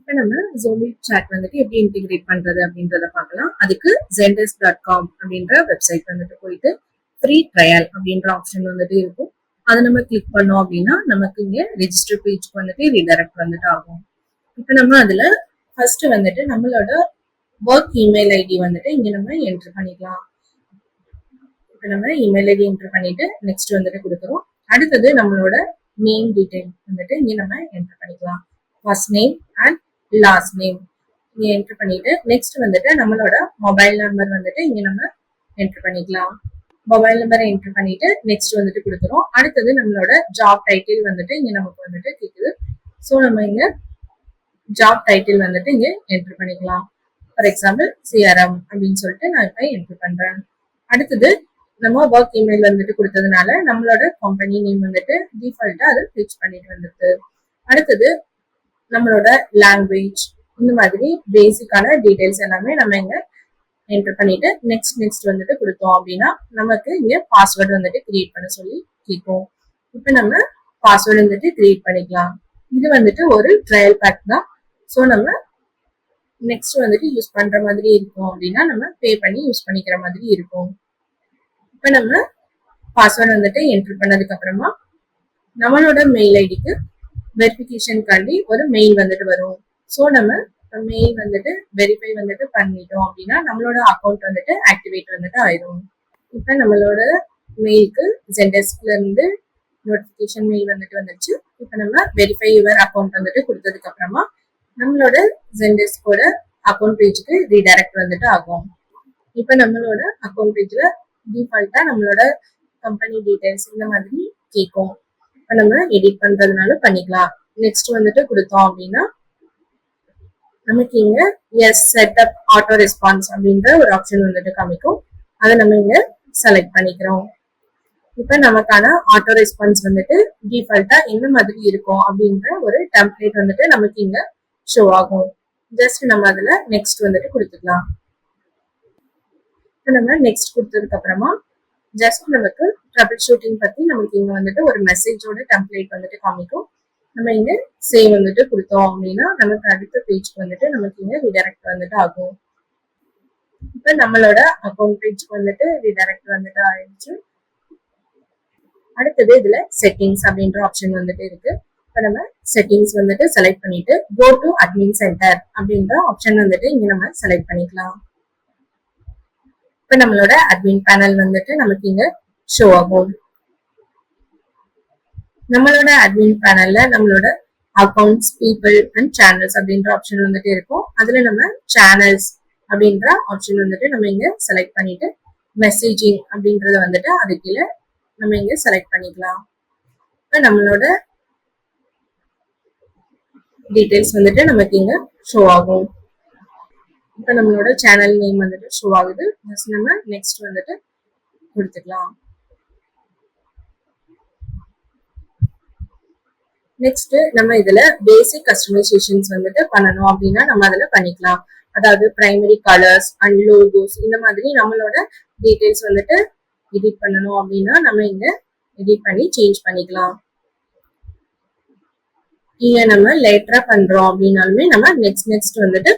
இப்போ நம்ம Zoom chat வந்துட்டு எப்படி இன்டிகிரேட் பண்றது அப்படின்றத பார்க்கலாம். அதுக்கு zendesk.com அப்படின்ற வெப்சைட் வந்துட்டு போயிட்டு ஃப்ரீ ட்ரையல் அப்படின்ற ஆப்ஷன் வந்துட்டு இருக்கும். அதை நம்ம கிளிக் பண்ணோம் அப்படின்னா நமக்கு இங்க ரெஜிஸ்டர் பேஜ்க்கு வந்துட்டு ரீடைரக்ட் வந்துட்டு ஆகும். இப்போ நம்ம அதுல ஃபர்ஸ்ட் வந்துட்டு நம்மளோட ஒர்க் இமெயில் ஐடி வந்துட்டு இங்க நம்ம என்டர் பண்ணிக்கலாம். இப்போ நம்ம இமெயில் ஐடி என்டர் பண்ணிட்டு நெக்ஸ்ட் வந்துட்டு கொடுக்குறோம். அடுத்தது நம்மளோட நேம் டீடைல் வந்துட்டு இங்க நம்ம என்டர் பண்ணிக்கலாம். First name and last name இங்க என்டர் பண்ணிட்டு நெக்ஸ்ட் வந்துட்டு நம்மளோட மொபைல் நம்பர் வந்துட்டு இங்க நம்ம என்டர் பண்ணிக்கலாம். மொபைல் நம்பரை என்டர் பண்ணிட்டு நெக்ஸ்ட் வந்துட்டு கொடுக்குறோம். அடுத்தது நம்மளோட ஜாப் டைட்டில் வந்துட்டு இங்க நமக்கு வந்துட்டு கேக்குது. ஸோ நம்ம இங்க ஜாப் டைட்டில் வந்துட்டு இங்க என்டர் பண்ணிக்கலாம். ஃபார் எக்ஸாம்பிள் சிஆர்எம் அப்படின்னு சொல்லிட்டு நான் இப்ப என்டர் பண்றேன். அடுத்தது நம்ம ஒர்க் இமெயில் வந்துட்டு கொடுத்ததுனால நம்மளோட கம்பெனி நேம் வந்துட்டு டிஃபால்ட்டா அது ஃபிக்ஸ் பண்ணிட்டு வந்துருக்கு. அடுத்தது நம்மளோட லாங்குவேஜ் இந்த மாதிரி பேசிக்கான டீடைல்ஸ் எல்லாமே நம்ம இங்க என்டர் பண்ணிட்டு நெக்ஸ்ட் வந்துட்டு கொடுத்தோம் அப்படின்னா நமக்கு இங்க பாஸ்வேர்டு வந்துட்டு கிரியேட் பண்ண சொல்லி கேட்கும். இப்போ நம்ம பாஸ்வேர்டு வந்துட்டு கிரியேட் பண்ணிக்கலாம். இது வந்துட்டு ஒரு ட்ரையல் பேக் தான். ஸோ நம்ம நெக்ஸ்ட் வந்துட்டு யூஸ் பண்ற மாதிரி இருக்கும் அப்படின்னா நம்ம பே பண்ணி யூஸ் பண்ணிக்கிற மாதிரி இருக்கும். இப்போ நம்ம பாஸ்வேர்டு வந்துட்டு என்டர் பண்ணதுக்கு அப்புறமா நம்மளோட மெயில் ஐடிக்கு வெரிஃபிகேஷனுக்காண்டி ஒரு மெயில் வந்துட்டு வரும். ஸோ நம்ம மெயில் வந்துட்டு வெரிஃபை வந்துட்டு பண்ணிட்டோம் அப்படின்னா நம்மளோட அக்கௌண்ட் வந்துட்டு ஆக்டிவேட் வந்துட்டு ஆயிடும். இப்போ நம்மளோட மெயிலுக்கு Zendeskல இருந்து நோட்டிஃபிகேஷன் மெயில் வந்துட்டு வந்துருச்சு. இப்போ நம்ம வெரிஃபை யுவர் அக்கௌண்ட் வந்துட்டு கொடுத்ததுக்கு அப்புறமா நம்மளோட Zendeskோட அக்கௌண்ட் பேஜுக்கு ரீடைரக்ட் வந்துட்டு ஆகும். இப்போ நம்மளோட அக்கௌண்ட் பேஜ்ல டிஃபால்ட்டா நம்மளோட கம்பெனி டீடைல்ஸ் இந்த மாதிரி கேட்கும். இப்போ நம்ம எடிட் பண்றதுனால பண்ணிக்கலாம். நெக்ஸ்ட் வந்துட்டு கொடுத்தோம் அப்படின்னா நமக்கு இங்க எஸ் செட்டப் ஆட்டோ ரெஸ்பான்ஸ் அப்படின்ற ஒரு ஆப்ஷன் வந்துட்டு காமிக்கும். அதை நம்ம இங்க செலக்ட் பண்ணிக்கிறோம். இப்போ நமக்கான ஆட்டோ ரெஸ்பான்ஸ் வந்துட்டு டிஃபால்ட்டா என்ன மாதிரி இருக்கும் அப்படின்ற ஒரு டெம்ப்ளேட் வந்துட்டு நமக்கு இங்க ஷோ ஆகும். ஜஸ்ட் நம்ம அதுல நெக்ஸ்ட் வந்துட்டு கொடுத்துக்கலாம். இப்போ நம்ம நெக்ஸ்ட் கொடுத்ததுக்கு அப்புறமா ஜஸ்ட் நமக்கு ட்ரபிள் ஷூட்டிங் பத்தி நமக்கு இங்க வந்துட்டு ஒரு மெசேஜோட டெம்ப்ளேட் வந்துட்டு காமிக்கும். நம்ம இங்க சேவ் வந்துட்டு கொடுத்தோம் அப்படின்னா நமக்கு அடுத்த பேஜ்க்கு வந்துட்டு நமக்கு இங்க ரீடைரக்ட் வந்துட்டு ஆகும். இப்போ நம்மளோட அக்கௌண்ட் பேஜ்க்கு வந்துட்டு ரீடைரக்ட் வந்துட்டு ஆயிடுச்சு. அடுத்தது இதுல செட்டிங்ஸ் அப்படின்ற ஆப்ஷன் வந்துட்டு இருக்கு. இப்போ நம்ம செட்டிங்ஸ் வந்துட்டு செலக்ட் பண்ணிட்டு கோ டு அட்மின் சென்டர் அப்படின்ற ஆப்ஷன் வந்துட்டு இங்க நம்ம செலக்ட் பண்ணிக்கலாம். இப்போ நம்மளோட அட்மின் பேனல் வந்துட்டு நமக்கு இங்க ஷோ ஆகும். நம்மளோட அட்மின் பேனல்ல நம்மளோட அக்கௌண்ட்ஸ், பீப்புள் அண்ட் சேனல்ஸ் அப்படின்ற ஆப்ஷன் வந்துட்டு இருக்கும். அதுல நம்ம சேனல்ஸ் அப்படின்ற ஆப்ஷன் வந்துட்டு நம்ம இங்க செலக்ட் பண்ணிட்டு மெசேஜிங் அப்படின்றத வந்துட்டு அது கீழே நம்ம இங்க செலக்ட் பண்ணிக்கலாம். இப்போ நம்மளோட டீடைல்ஸ் வந்துட்டு நமக்கு இங்க ஷோ ஆகும். இப்போ நம்மளோட சேனல் நேம் வந்துட்டு ஷோ ஆகுது. ஜஸ்ட் நம்ம நெக்ஸ்ட் வந்துட்டு கொடுத்துக்கலாம். நெக்ஸ்ட் நம்ம இதுல பேசிக் கஸ்டமைசேஷன்ஸ் வந்துட்டு பண்ணணும் அப்படின்னா நம்ம அதுல பண்ணிக்கலாம். அதாவது பிரைமரி கலர்ஸ் அண்ட் லோகோஸ் இந்த மாதிரி நம்மளோட டீடைல்ஸ் வந்துட்டு எடிட் பண்ணணும் அப்படின்னா நம்ம இங்க எடிட் பண்ணி சேஞ்ச் பண்ணிக்கலாம். இங்க நம்ம லேட்டரா பண்றோம் அப்படின்னாலுமே நம்ம நெக்ஸ்ட் வந்துட்டு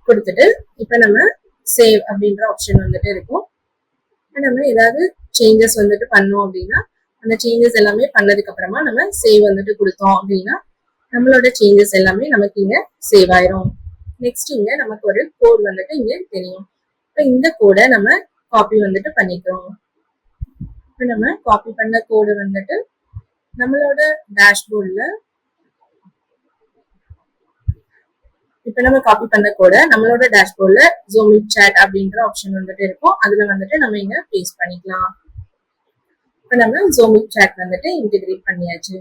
கொடுத்துட்டு இப்ப நம்ம சேவ் அப்படின்ற ஆப்ஷன் வந்துட்டு இருக்கும். நம்ம ஏதாவது சேஞ்சஸ் வந்துட்டு பண்ணோம் அப்படின்னா அந்த சேஞ்சஸ் எல்லாமே பண்ணதுக்கு அப்புறமா நம்ம சேவ் வந்துட்டு கொடுத்தோம் அப்படின்னா நம்மளோட சேஞ்சஸ் எல்லாமே நமக்கு இங்க சேவ் ஆயிரும். நெக்ஸ்ட் இங்க நமக்கு ஒரு கோட் வந்துட்டு இங்க தெரியும். இப்போ இந்த கோடை நம்ம காப்பி வந்துட்டு பண்ணிக்கிறோம். இப்போ நம்ம காப்பி பண்ண கோடு வந்துட்டு நம்மளோட டேஷ்போர்ட்ல இப்போ நம்ம காப்பி பண்ண கோட நம்மளோட டேஷ்போர்ட்ல Zoom சாட் அப்படின்ற ஆப்ஷன் வந்துட்டு இருக்கும். அதுல வந்துட்டு நம்ம இங்க பேஸ்ட் பண்ணிக்கலாம். இப்போ நம்ம Zoom சாட் வந்துட்டு இன்டிகிரேட் பண்ணியாச்சு.